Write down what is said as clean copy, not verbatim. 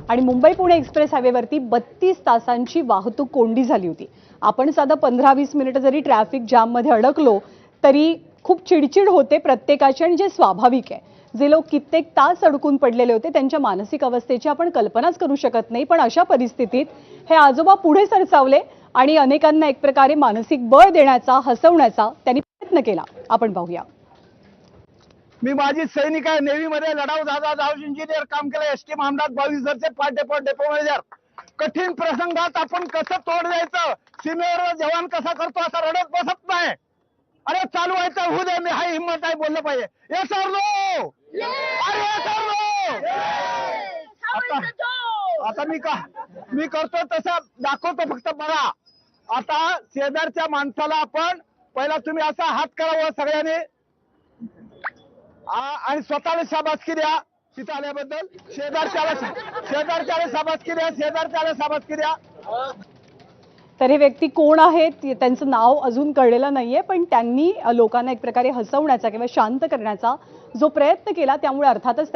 आणि मुंबई पुणे एक्सप्रेस हायवेवरती 32 तासांची वाहतूक कोंडी झाली होती। आपण साधा 15-20 मिनिटं जरी ट्रॅफिक जाममध्ये अडकलो तरी खूप चिडचिड होते प्रत्येकाची, आणि जे स्वाभाविक आहे। जे लोक कित्येक तास अडकून पडलेले होते त्यांच्या मानसिक अवस्थेची आपण कल्पनाच करू शकत नाही। पण अशा परिस्थितीत हे आजोबा पुढे सरसावले आणि अनेकांना एक प्रकारे मानसिक बळ देण्याचा, हसवण्याचा त्यांनी प्रयत्न केला। आपण पाहूया। मी माझी सैनिक आहे, नेव्ही मध्ये लढाऊ जहाज इंजिनियर काम केलं, एसटी महामंडळात 22 वर्षे डेपो मॅनेजर। कठीण प्रसंगात आपण कसं तोड द्यायचं, सीमेवर जवान कसा करतो असं रडत बसत नाही। अरे चालू व्हायचं होऊ दे, मी हाय हिम्मत आहे बोललं पाहिजे। ये सरलो, अरे ये सरलो। आता मी करतो तसं दाखवतो, फक्त बघा। आता शेजारच्या माणसाला आपण पहिला तुम्ही असा हात करावा सगळ्यांनी, आणि स्वतःला शाबासकी द्या तिथं आल्याबद्दल। शेजारच्याला शाबासकी द्या, शेजारच्याला शाबासकी द्या। तर हे व्यक्ती कोण आहेत त्यांचं नाव अजून कळलेलं नाहीये, पण त्यांनी लोकांना एक प्रकारे हसवण्याचा किंवा शांत करण्याचा जो प्रयत्न केला त्यामुळे अर्थातच